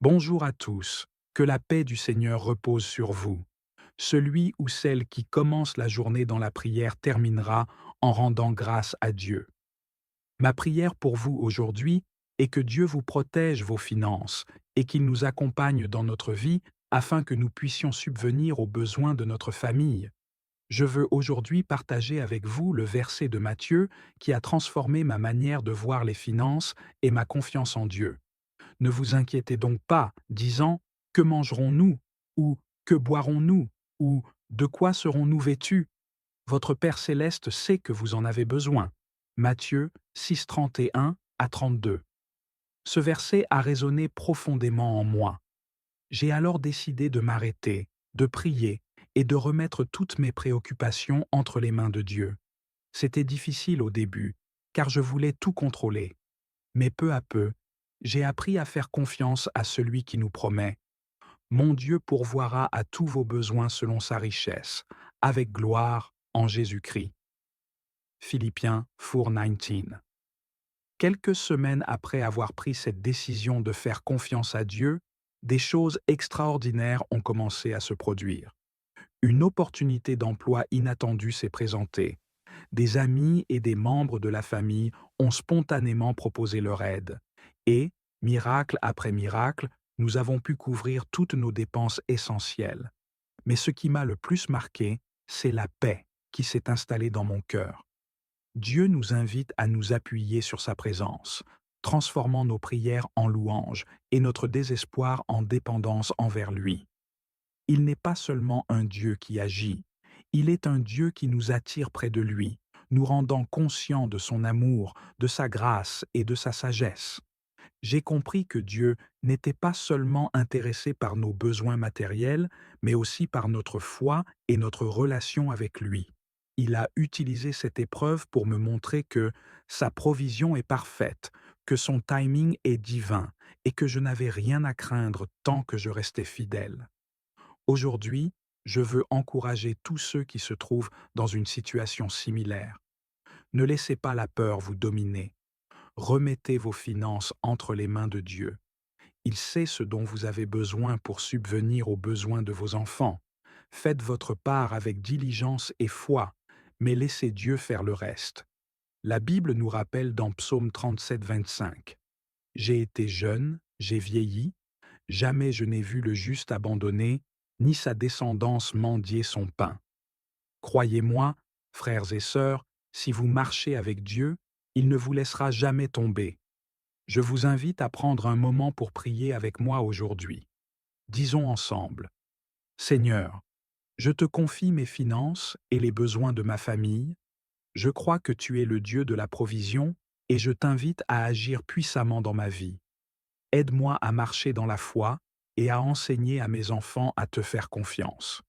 Bonjour à tous, que la paix du Seigneur repose sur vous. Celui ou celle qui commence la journée dans la prière terminera en rendant grâce à Dieu. Ma prière pour vous aujourd'hui est que Dieu vous protège vos finances et qu'il nous accompagne dans notre vie afin que nous puissions subvenir aux besoins de notre famille. Je veux aujourd'hui partager avec vous le verset de Matthieu qui a transformé ma manière de voir les finances et ma confiance en Dieu. Ne vous inquiétez donc pas, disant que mangerons-nous ou que boirons-nous ou de quoi serons-nous vêtus? Votre Père céleste sait que vous en avez besoin. Matthieu 6, 31 à 32. Ce verset a résonné profondément en moi. J'ai alors décidé de m'arrêter, de prier et de remettre toutes mes préoccupations entre les mains de Dieu. C'était difficile au début, car je voulais tout contrôler. Mais peu à peu, j'ai appris à faire confiance à celui qui nous promet: Mon Dieu pourvoira à tous vos besoins selon sa richesse, avec gloire en Jésus-Christ. Philippiens 4:19. Quelques semaines après avoir pris cette décision de faire confiance à Dieu, des choses extraordinaires ont commencé à se produire. Une opportunité d'emploi inattendue s'est présentée. Des amis et des membres de la famille ont spontanément proposé leur aide. Et, miracle après miracle, nous avons pu couvrir toutes nos dépenses essentielles. Mais ce qui m'a le plus marqué, c'est la paix qui s'est installée dans mon cœur. Dieu nous invite à nous appuyer sur sa présence, transformant nos prières en louanges et notre désespoir en dépendance envers lui. Il n'est pas seulement un Dieu qui agit, il est un Dieu qui nous attire près de lui, nous rendant conscients de son amour, de sa grâce et de sa sagesse. J'ai compris que Dieu n'était pas seulement intéressé par nos besoins matériels, mais aussi par notre foi et notre relation avec lui. Il a utilisé cette épreuve pour me montrer que sa provision est parfaite, que son timing est divin et que je n'avais rien à craindre tant que je restais fidèle. Aujourd'hui, je veux encourager tous ceux qui se trouvent dans une situation similaire. Ne laissez pas la peur vous dominer. Remettez vos finances entre les mains de Dieu. Il sait ce dont vous avez besoin pour subvenir aux besoins de vos enfants. Faites votre part avec diligence et foi, mais laissez Dieu faire le reste. La Bible nous rappelle dans Psaume 37, 25: J'ai été jeune, j'ai vieilli, jamais je n'ai vu le juste abandonné, ni sa descendance mendier son pain. Croyez-moi, frères et sœurs, si vous marchez avec Dieu, il ne vous laissera jamais tomber. Je vous invite à prendre un moment pour prier avec moi aujourd'hui. Disons ensemble: Seigneur, je te confie mes finances et les besoins de ma famille. Je crois que tu es le Dieu de la provision et je t'invite à agir puissamment dans ma vie. Aide-moi à marcher dans la foi et à enseigner à mes enfants à te faire confiance.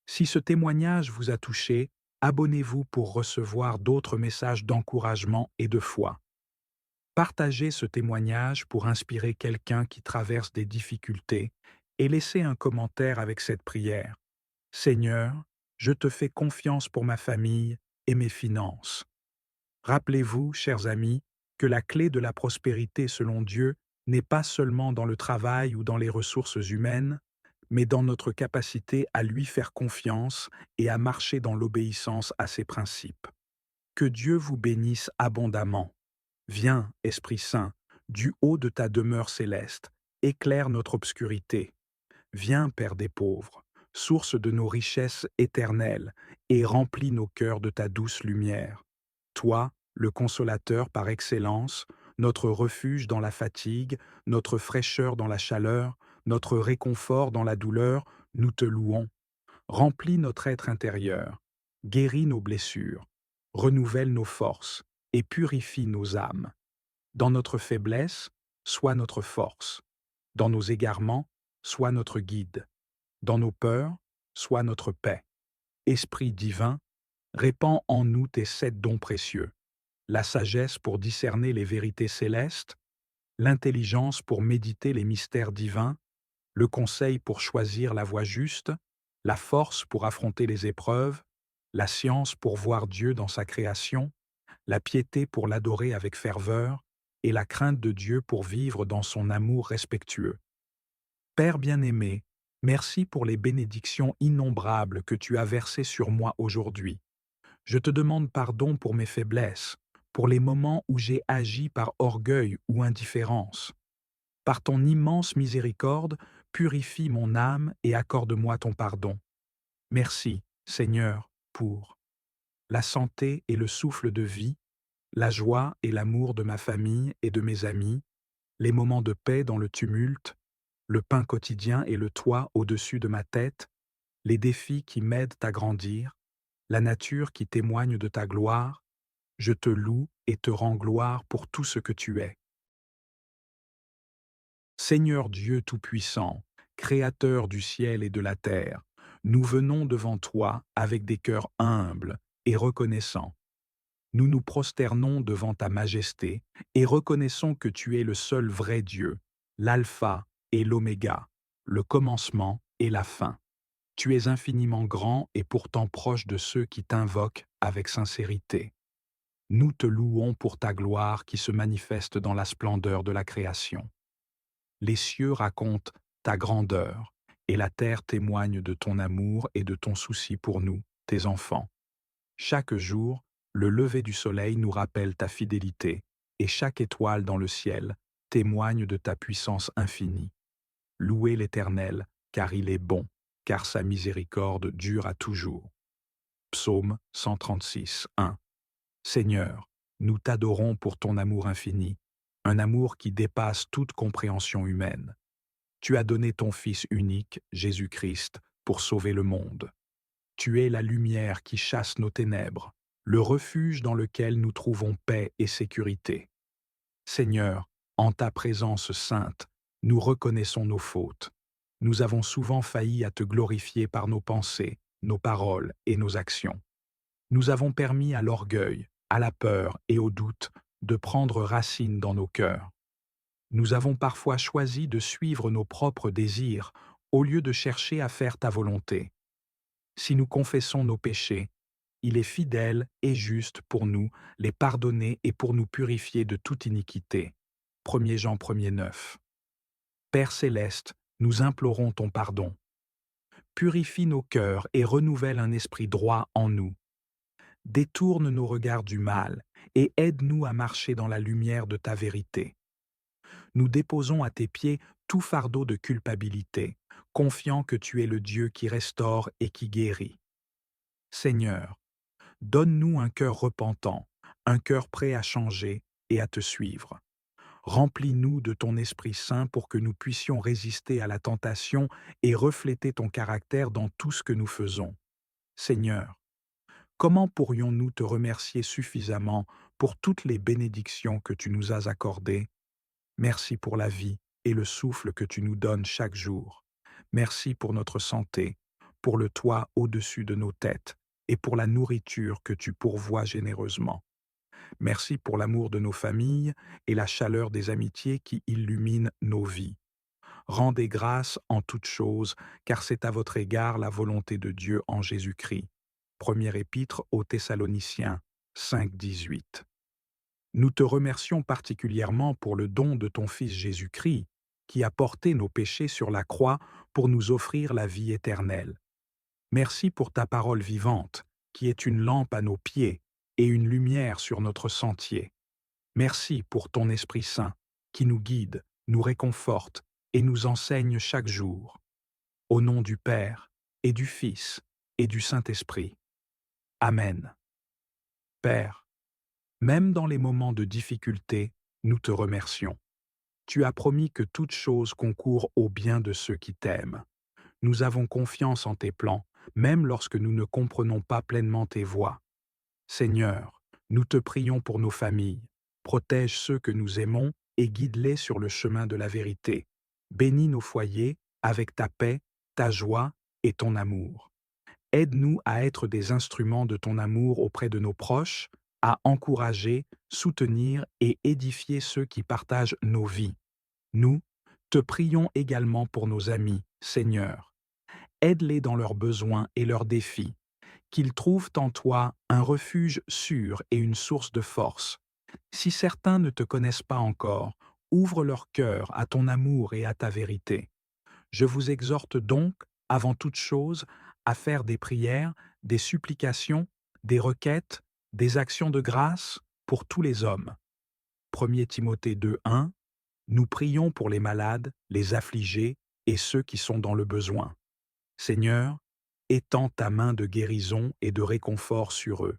Si ce témoignage vous a touché, abonnez-vous pour recevoir d'autres messages d'encouragement et de foi. Partagez ce témoignage pour inspirer quelqu'un qui traverse des difficultés et laissez un commentaire avec cette prière: Seigneur, je te fais confiance pour ma famille et mes finances. Rappelez-vous, chers amis, que la clé de la prospérité selon Dieu n'est pas seulement dans le travail ou dans les ressources humaines, mais dans notre capacité à lui faire confiance et à marcher dans l'obéissance à ses principes. Que Dieu vous bénisse abondamment. Viens, Esprit Saint, du haut de ta demeure céleste, éclaire notre obscurité. Viens, Père des pauvres, source de nos richesses éternelles, et remplis nos cœurs de ta douce lumière. Toi, le consolateur par excellence, notre refuge dans la fatigue, notre fraîcheur dans la chaleur, notre réconfort dans la douleur, nous te louons. Remplis notre être intérieur, guéris nos blessures, renouvelle nos forces et purifie nos âmes. Dans notre faiblesse, sois notre force. Dans nos égarements, sois notre guide. Dans nos peurs, sois notre paix. Esprit divin, répands en nous tes 7 dons précieux: la sagesse pour discerner les vérités célestes, l'intelligence pour méditer les mystères divins, le conseil pour choisir la voie juste, la force pour affronter les épreuves, la science pour voir Dieu dans sa création, la piété pour l'adorer avec ferveur, et la crainte de Dieu pour vivre dans son amour respectueux. Père bien-aimé, merci pour les bénédictions innombrables que tu as versées sur moi aujourd'hui. Je te demande pardon pour mes faiblesses, pour les moments où j'ai agi par orgueil ou indifférence. Par ton immense miséricorde, purifie mon âme et accorde-moi ton pardon. Merci, Seigneur, pour la santé et le souffle de vie, la joie et l'amour de ma famille et de mes amis, les moments de paix dans le tumulte, le pain quotidien et le toit au-dessus de ma tête, les défis qui m'aident à grandir, la nature qui témoigne de ta gloire. Je te loue et te rends gloire pour tout ce que tu es. Seigneur Dieu Tout-Puissant, Créateur du ciel et de la terre, nous venons devant toi avec des cœurs humbles et reconnaissants. Nous nous prosternons devant ta majesté et reconnaissons que tu es le seul vrai Dieu, l'alpha et l'oméga, le commencement et la fin. Tu es infiniment grand et pourtant proche de ceux qui t'invoquent avec sincérité. Nous te louons pour ta gloire qui se manifeste dans la splendeur de la création. Les cieux racontent ta grandeur, et la terre témoigne de ton amour et de ton souci pour nous, tes enfants. Chaque jour, le lever du soleil nous rappelle ta fidélité, et chaque étoile dans le ciel témoigne de ta puissance infinie. Louez l'Éternel, car il est bon, car sa miséricorde dure à toujours. Psaume 136, 1. Seigneur, nous t'adorons pour ton amour infini, un amour qui dépasse toute compréhension humaine. Tu as donné ton Fils unique, Jésus-Christ, pour sauver le monde. Tu es la lumière qui chasse nos ténèbres, le refuge dans lequel nous trouvons paix et sécurité. Seigneur, en ta présence sainte, nous reconnaissons nos fautes. Nous avons souvent failli à te glorifier par nos pensées, nos paroles et nos actions. Nous avons permis à l'orgueil, à la peur et au doute de prendre racine dans nos cœurs. Nous avons parfois choisi de suivre nos propres désirs au lieu de chercher à faire ta volonté. Si nous confessons nos péchés, il est fidèle et juste pour nous les pardonner et pour nous purifier de toute iniquité. 1 Jean 1er 9. Père céleste, nous implorons ton pardon. Purifie nos cœurs et renouvelle un esprit droit en nous. Détourne nos regards du mal et aide-nous à marcher dans la lumière de ta vérité. Nous déposons à tes pieds tout fardeau de culpabilité, confiant que tu es le Dieu qui restaure et qui guérit. Seigneur, donne-nous un cœur repentant, un cœur prêt à changer et à te suivre. Remplis-nous de ton Esprit Saint pour que nous puissions résister à la tentation et refléter ton caractère dans tout ce que nous faisons. Seigneur, comment pourrions-nous te remercier suffisamment pour toutes les bénédictions que tu nous as accordées? Merci pour la vie et le souffle que tu nous donnes chaque jour. Merci pour notre santé, pour le toit au-dessus de nos têtes et pour la nourriture que tu pourvois généreusement. Merci pour l'amour de nos familles et la chaleur des amitiés qui illuminent nos vies. Rendez grâce en toutes choses, car c'est à votre égard la volonté de Dieu en Jésus-Christ. Première épître aux Thessaloniciens 5,18. Nous te remercions particulièrement pour le don de ton Fils Jésus-Christ, qui a porté nos péchés sur la croix pour nous offrir la vie éternelle. Merci pour ta parole vivante, qui est une lampe à nos pieds et une lumière sur notre sentier. Merci pour ton Esprit Saint, qui nous guide, nous réconforte et nous enseigne chaque jour. Au nom du Père, et du Fils, et du Saint-Esprit. Amen. Père, même dans les moments de difficulté, nous te remercions. Tu as promis que toute chose concourt au bien de ceux qui t'aiment. Nous avons confiance en tes plans, même lorsque nous ne comprenons pas pleinement tes voies. Seigneur, nous te prions pour nos familles. Protège ceux que nous aimons et guide-les sur le chemin de la vérité. Bénis nos foyers avec ta paix, ta joie et ton amour. Aide-nous à être des instruments de ton amour auprès de nos proches, à encourager, soutenir et édifier ceux qui partagent nos vies. Nous te prions également pour nos amis, Seigneur. Aide-les dans leurs besoins et leurs défis, qu'ils trouvent en toi un refuge sûr et une source de force. Si certains ne te connaissent pas encore, ouvre leur cœur à ton amour et à ta vérité. Je vous exhorte donc, avant toute chose, à faire des prières, des supplications, des requêtes, des actions de grâce pour tous les hommes. 1 Timothée 2:1. Nous prions pour les malades, les affligés et ceux qui sont dans le besoin. Seigneur, étends ta main de guérison et de réconfort sur eux.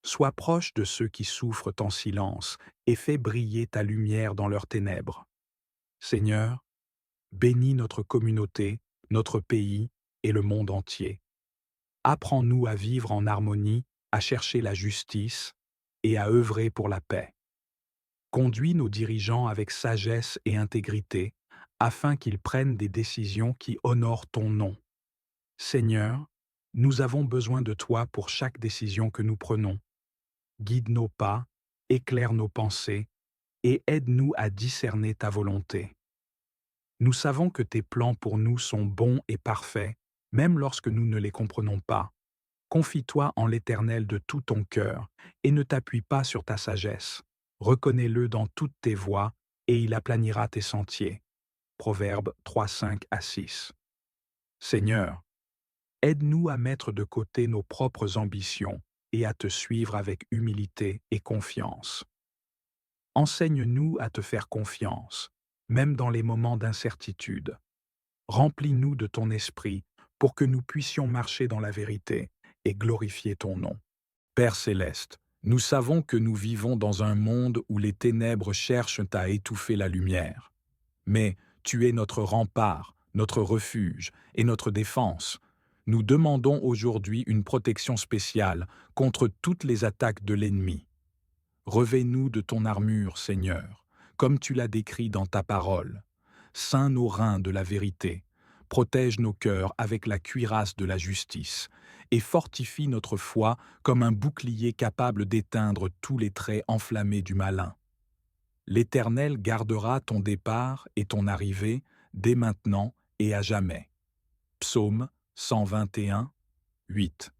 Sois proche de ceux qui souffrent en silence et fais briller ta lumière dans leurs ténèbres. Seigneur, bénis notre communauté, notre pays et le monde entier. Apprends-nous à vivre en harmonie, à chercher la justice et à œuvrer pour la paix. Conduis nos dirigeants avec sagesse et intégrité, afin qu'ils prennent des décisions qui honorent ton nom. Seigneur, nous avons besoin de toi pour chaque décision que nous prenons. Guide nos pas, éclaire nos pensées et aide-nous à discerner ta volonté. Nous savons que tes plans pour nous sont bons et parfaits, même lorsque nous ne les comprenons pas. Confie-toi en l'Éternel de tout ton cœur et ne t'appuie pas sur ta sagesse. Reconnais-le dans toutes tes voies et il aplanira tes sentiers. Proverbes 3:5-6. Seigneur, aide-nous à mettre de côté nos propres ambitions et à te suivre avec humilité et confiance. Enseigne-nous à te faire confiance, même dans les moments d'incertitude. Remplis-nous de ton esprit pour que nous puissions marcher dans la vérité et glorifier ton nom. Père céleste, nous savons que nous vivons dans un monde où les ténèbres cherchent à étouffer la lumière. Mais tu es notre rempart, notre refuge et notre défense. Nous demandons aujourd'hui une protection spéciale contre toutes les attaques de l'ennemi. Revêt-nous de ton armure, Seigneur, comme tu l'as décrit dans ta parole. Ceins nos reins de la vérité, protège nos cœurs avec la cuirasse de la justice, et fortifie notre foi comme un bouclier capable d'éteindre tous les traits enflammés du malin. L'Éternel gardera ton départ et ton arrivée dès maintenant et à jamais. Psaume 121, 8.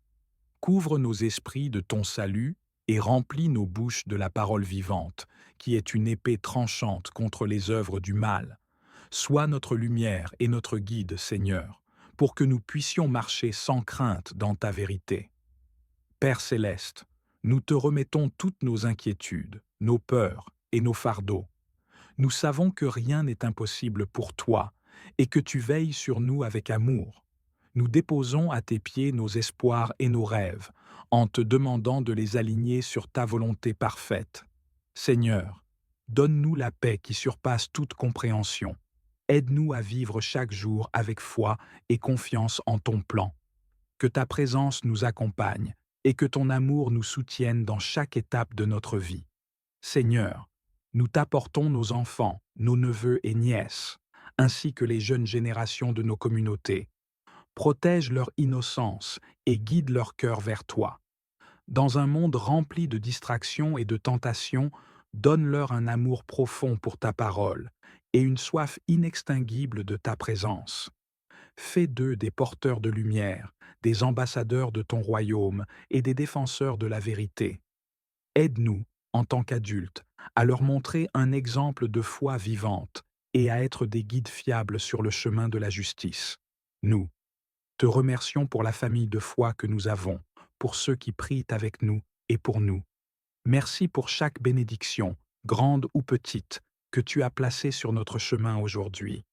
Couvre nos esprits de ton salut et remplis nos bouches de la parole vivante, qui est une épée tranchante contre les œuvres du mal. Sois notre lumière et notre guide, Seigneur, pour que nous puissions marcher sans crainte dans ta vérité. Père céleste, nous te remettons toutes nos inquiétudes, nos peurs et nos fardeaux. Nous savons que rien n'est impossible pour toi et que tu veilles sur nous avec amour. Nous déposons à tes pieds nos espoirs et nos rêves, en te demandant de les aligner sur ta volonté parfaite. Seigneur, donne-nous la paix qui surpasse toute compréhension. Aide-nous à vivre chaque jour avec foi et confiance en ton plan. Que ta présence nous accompagne et que ton amour nous soutienne dans chaque étape de notre vie. Seigneur, nous t'apportons nos enfants, nos neveux et nièces, ainsi que les jeunes générations de nos communautés. Protège leur innocence et guide leur cœur vers toi. Dans un monde rempli de distractions et de tentations, donne-leur un amour profond pour ta parole et une soif inextinguible de ta présence. Fais d'eux des porteurs de lumière, des ambassadeurs de ton royaume et des défenseurs de la vérité. Aide-nous, en tant qu'adultes, à leur montrer un exemple de foi vivante et à être des guides fiables sur le chemin de la justice. Nous te remercions pour la famille de foi que nous avons, pour ceux qui prient avec nous et pour nous. Merci pour chaque bénédiction, grande ou petite, que tu as placée sur notre chemin aujourd'hui.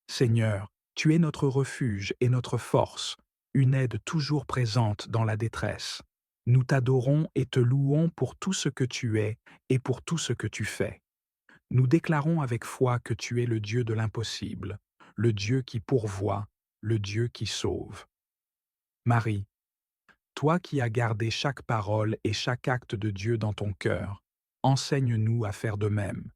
Seigneur, tu es notre refuge et notre force, une aide toujours présente dans la détresse. Nous t'adorons et te louons pour tout ce que tu es et pour tout ce que tu fais. Nous déclarons avec foi que tu es le Dieu de l'impossible, le Dieu qui pourvoit, le Dieu qui sauve. Marie, toi qui as gardé chaque parole et chaque acte de Dieu dans ton cœur, enseigne-nous à faire de même.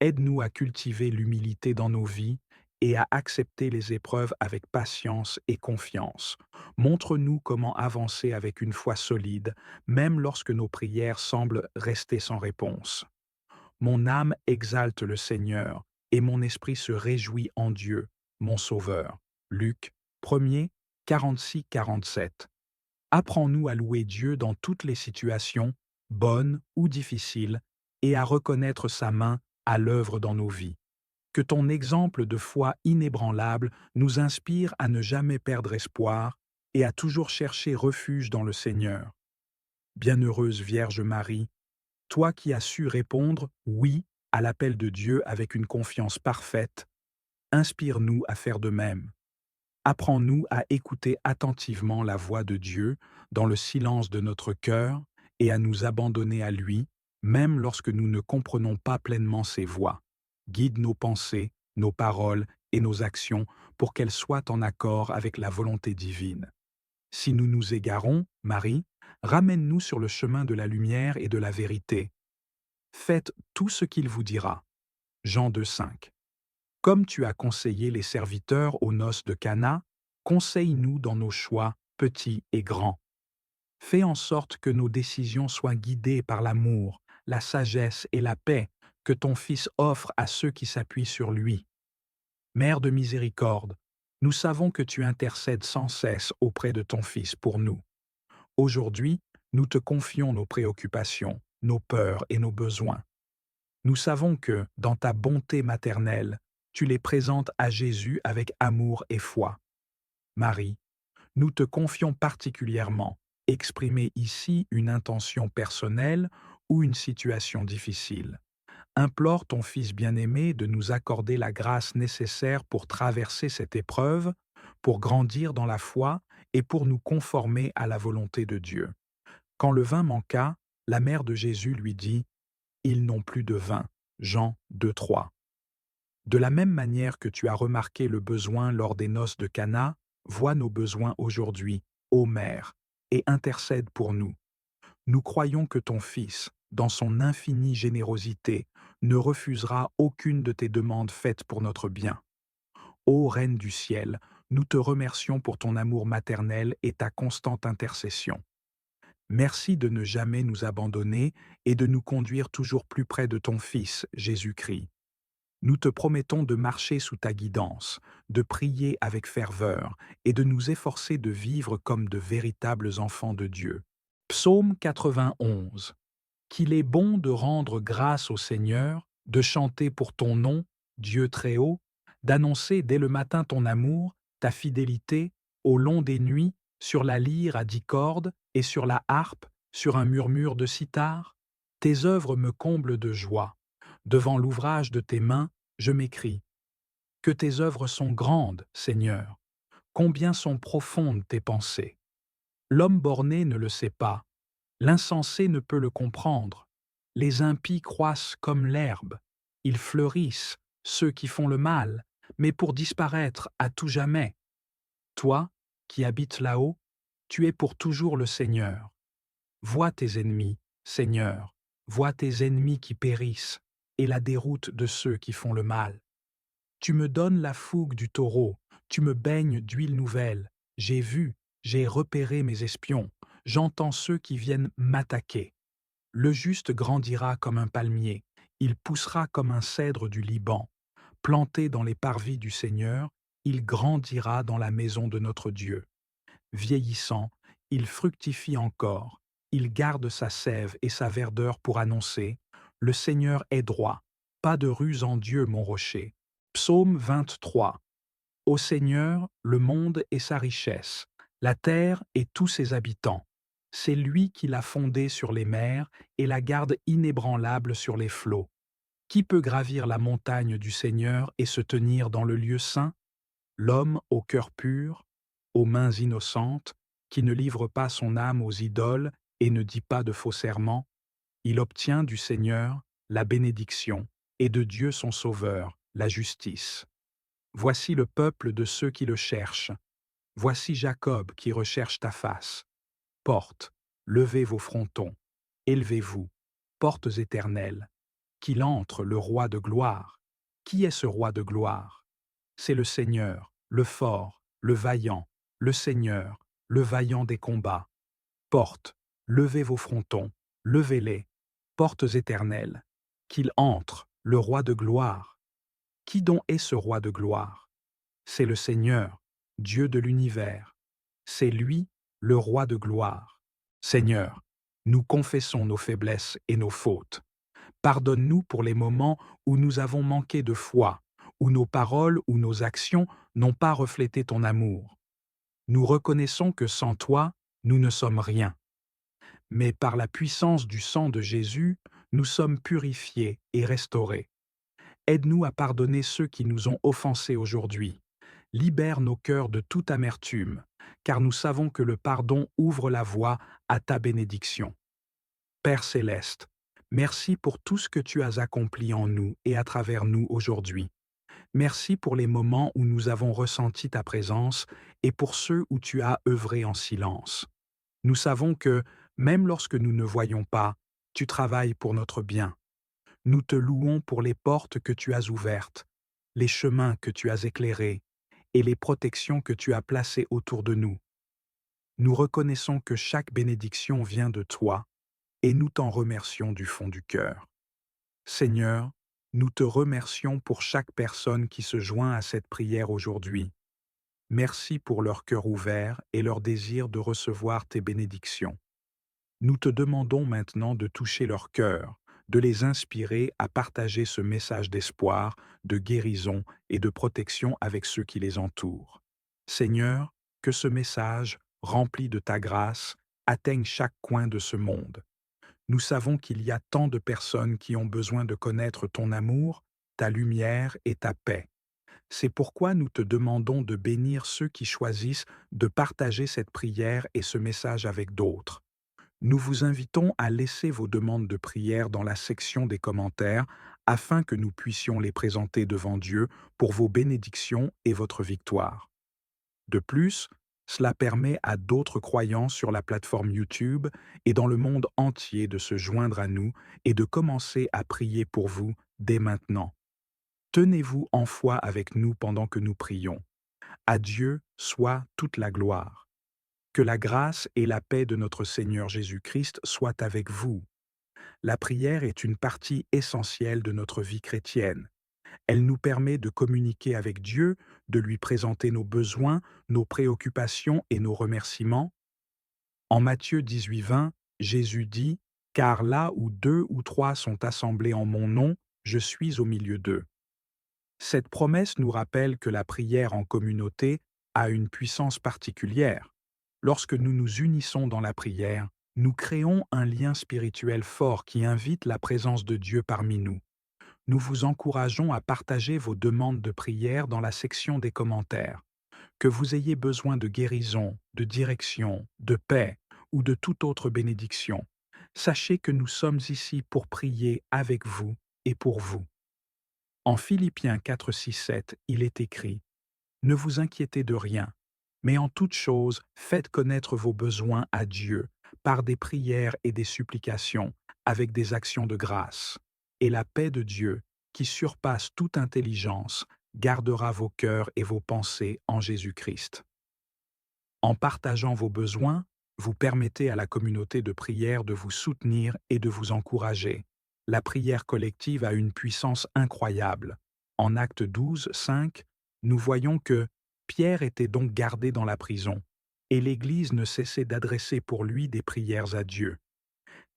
Aide-nous à cultiver l'humilité dans nos vies et à accepter les épreuves avec patience et confiance. Montre-nous comment avancer avec une foi solide, même lorsque nos prières semblent rester sans réponse. Mon âme exalte le Seigneur, et mon esprit se réjouit en Dieu, mon Sauveur. Luc 1er, 46-47. Apprends-nous à louer Dieu dans toutes les situations, bonnes ou difficiles, et à reconnaître sa main à l'œuvre dans nos vies. Que ton exemple de foi inébranlable nous inspire à ne jamais perdre espoir et à toujours chercher refuge dans le Seigneur. Bienheureuse Vierge Marie, toi qui as su répondre oui à l'appel de Dieu avec une confiance parfaite, inspire-nous à faire de même. Apprends-nous à écouter attentivement la voix de Dieu dans le silence de notre cœur et à nous abandonner à lui, même lorsque nous ne comprenons pas pleinement ses voix. Guide nos pensées, nos paroles et nos actions pour qu'elles soient en accord avec la volonté divine. Si nous nous égarons, Marie, ramène-nous sur le chemin de la lumière et de la vérité. Faites tout ce qu'il vous dira. Jean 2,5. Comme tu as conseillé les serviteurs aux noces de Cana, conseille-nous dans nos choix, petits et grands. Fais en sorte que nos décisions soient guidées par l'amour, la sagesse et la paix que ton Fils offre à ceux qui s'appuient sur lui. Mère de miséricorde, nous savons que tu intercèdes sans cesse auprès de ton Fils pour nous. Aujourd'hui, nous te confions nos préoccupations, nos peurs et nos besoins. Nous savons que, dans ta bonté maternelle, tu les présentes à Jésus avec amour et foi. Marie, nous te confions particulièrement exprimer ici une intention personnelle ou une situation difficile. Implore ton Fils bien-aimé de nous accorder la grâce nécessaire pour traverser cette épreuve, pour grandir dans la foi et pour nous conformer à la volonté de Dieu. Quand le vin manqua, la mère de Jésus lui dit « Ils n'ont plus de vin ». Jean 2,3. De la même manière que tu as remarqué le besoin lors des noces de Cana, vois nos besoins aujourd'hui, ô Mère, et intercède pour nous. Nous croyons que ton Fils, dans son infinie générosité, ne refusera aucune de tes demandes faites pour notre bien. Ô Reine du ciel, nous te remercions pour ton amour maternel et ta constante intercession. Merci de ne jamais nous abandonner et de nous conduire toujours plus près de ton Fils, Jésus-Christ. Nous te promettons de marcher sous ta guidance, de prier avec ferveur et de nous efforcer de vivre comme de véritables enfants de Dieu. Psaume 91. Qu'il est bon de rendre grâce au Seigneur, de chanter pour ton nom, Dieu très haut, d'annoncer dès le matin ton amour, ta fidélité, au long des nuits, sur la lyre à 10 cordes et sur la harpe, sur un murmure de cithare. Tes œuvres me comblent de joie. Devant l'ouvrage de tes mains, je m'écrie. Que tes œuvres sont grandes, Seigneur. Combien sont profondes tes pensées. L'homme borné ne le sait pas. L'insensé ne peut le comprendre. Les impies croissent comme l'herbe. Ils fleurissent, ceux qui font le mal, mais pour disparaître à tout jamais. Toi, qui habites là-haut, tu es pour toujours le Seigneur. Vois tes ennemis, Seigneur, vois tes ennemis qui périssent, et la déroute de ceux qui font le mal. Tu me donnes la fougue du taureau, tu me baignes d'huile nouvelle. J'ai vu, j'ai repéré mes espions, j'entends ceux qui viennent m'attaquer. Le juste grandira comme un palmier, il poussera comme un cèdre du Liban. Planté dans les parvis du Seigneur, il grandira dans la maison de notre Dieu. Vieillissant, il fructifie encore, il garde sa sève et sa verdeur pour annoncer « Le Seigneur est droit, pas de ruse en Dieu, mon rocher ». Psaume 23. Au Seigneur, le monde et sa richesse, la terre et tous ses habitants. C'est lui qui l'a fondée sur les mers et la garde inébranlable sur les flots. Qui peut gravir la montagne du Seigneur et se tenir dans le lieu saint? L'homme au cœur pur, aux mains innocentes, qui ne livre pas son âme aux idoles et ne dit pas de faux serments, il obtient du Seigneur la bénédiction et de Dieu son Sauveur, la justice. Voici le peuple de ceux qui le cherchent. Voici Jacob qui recherche ta face. Portes, levez vos frontons, élevez-vous, portes éternelles. Qu'il entre le roi de gloire. Qui est ce roi de gloire? C'est le Seigneur, le fort, le vaillant, le Seigneur, le vaillant des combats. Portes, levez vos frontons, levez-les, portes éternelles. Qu'il entre, le roi de gloire. Qui donc est ce roi de gloire? C'est le Seigneur, Dieu de l'univers. C'est lui, le roi de gloire. Seigneur, nous confessons nos faiblesses et nos fautes. Pardonne-nous pour les moments où nous avons manqué de foi, où nos paroles ou nos actions n'ont pas reflété ton amour. Nous reconnaissons que sans toi, nous ne sommes rien. Mais par la puissance du sang de Jésus, nous sommes purifiés et restaurés. Aide-nous à pardonner ceux qui nous ont offensés aujourd'hui. Libère nos cœurs de toute amertume, car nous savons que le pardon ouvre la voie à ta bénédiction. Père céleste, merci pour tout ce que tu as accompli en nous et à travers nous aujourd'hui. Merci pour les moments où nous avons ressenti ta présence et pour ceux où tu as œuvré en silence. Nous savons que, même lorsque nous ne voyons pas, tu travailles pour notre bien. Nous te louons pour les portes que tu as ouvertes, les chemins que tu as éclairés et les protections que tu as placées autour de nous. Nous reconnaissons que chaque bénédiction vient de toi et nous t'en remercions du fond du cœur. Seigneur, nous te remercions pour chaque personne qui se joint à cette prière aujourd'hui. Merci pour leur cœur ouvert et leur désir de recevoir tes bénédictions. Nous te demandons maintenant de toucher leur cœur, de les inspirer à partager ce message d'espoir, de guérison et de protection avec ceux qui les entourent. Seigneur, que ce message, rempli de ta grâce, atteigne chaque coin de ce monde. Nous savons qu'il y a tant de personnes qui ont besoin de connaître ton amour, ta lumière et ta paix. C'est pourquoi nous te demandons de bénir ceux qui choisissent de partager cette prière et ce message avec d'autres. Nous vous invitons à laisser vos demandes de prière dans la section des commentaires afin que nous puissions les présenter devant Dieu pour vos bénédictions et votre victoire. De plus, cela permet à d'autres croyants sur la plateforme YouTube et dans le monde entier de se joindre à nous et de commencer à prier pour vous dès maintenant. Tenez-vous en foi avec nous pendant que nous prions. À Dieu soit toute la gloire. Que la grâce et la paix de notre Seigneur Jésus-Christ soient avec vous. La prière est une partie essentielle de notre vie chrétienne. Elle nous permet de communiquer avec Dieu, de lui présenter nos besoins, nos préoccupations et nos remerciements. En Matthieu 18:20, Jésus dit « Car là où 2 ou 3 sont assemblés en mon nom, je suis au milieu d'eux. » Cette promesse nous rappelle que la prière en communauté a une puissance particulière. Lorsque nous nous unissons dans la prière, nous créons un lien spirituel fort qui invite la présence de Dieu parmi nous. Nous vous encourageons à partager vos demandes de prière dans la section des commentaires. Que vous ayez besoin de guérison, de direction, de paix ou de toute autre bénédiction, sachez que nous sommes ici pour prier avec vous et pour vous. En Philippiens 4, 6, 7, il est écrit « Ne vous inquiétez de rien, mais en toute chose, faites connaître vos besoins à Dieu par des prières et des supplications, avec des actions de grâce. Et la paix de Dieu, qui surpasse toute intelligence, gardera vos cœurs et vos pensées en Jésus-Christ. » En partageant vos besoins, vous permettez à la communauté de prière de vous soutenir et de vous encourager. La prière collective a une puissance incroyable. En Actes 12, 5, nous voyons que Pierre était donc gardé dans la prison, et l'Église ne cessait d'adresser pour lui des prières à Dieu.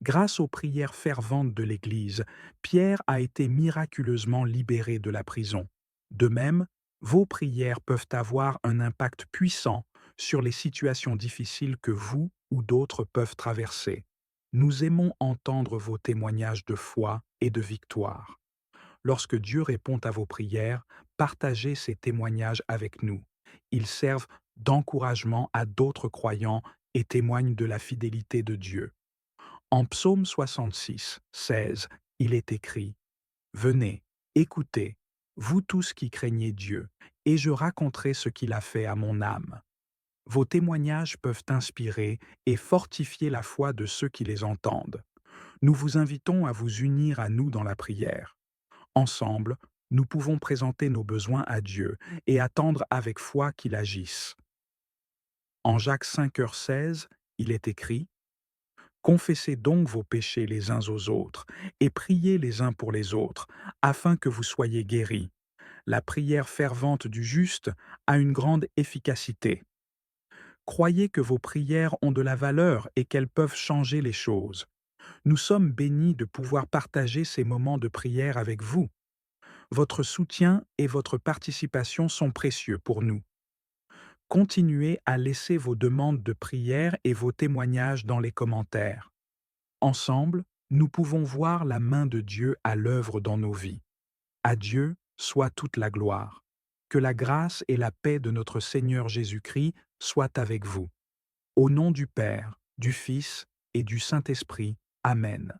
Grâce aux prières ferventes de l'Église, Pierre a été miraculeusement libéré de la prison. De même, vos prières peuvent avoir un impact puissant sur les situations difficiles que vous ou d'autres peuvent traverser. Nous aimons entendre vos témoignages de foi et de victoire. Lorsque Dieu répond à vos prières, partagez ces témoignages avec nous. Ils servent d'encouragement à d'autres croyants et témoignent de la fidélité de Dieu. En Psaume 66, 16, il est écrit « Venez, écoutez, vous tous qui craignez Dieu, et je raconterai ce qu'il a fait à mon âme. » Vos témoignages peuvent inspirer et fortifier la foi de ceux qui les entendent. Nous vous invitons à vous unir à nous dans la prière. Ensemble, nous pouvons présenter nos besoins à Dieu et attendre avec foi qu'il agisse. En Jacques 5h16, il est écrit « Confessez donc vos péchés les uns aux autres et priez les uns pour les autres, afin que vous soyez guéris. La prière fervente du juste a une grande efficacité. » Croyez que vos prières ont de la valeur et qu'elles peuvent changer les choses. Nous sommes bénis de pouvoir partager ces moments de prière avec vous. Votre soutien et votre participation sont précieux pour nous. Continuez à laisser vos demandes de prière et vos témoignages dans les commentaires. Ensemble, nous pouvons voir la main de Dieu à l'œuvre dans nos vies. À Dieu soit toute la gloire. Que la grâce et la paix de notre Seigneur Jésus-Christ soient avec vous. Au nom du Père, du Fils et du Saint-Esprit. Amen.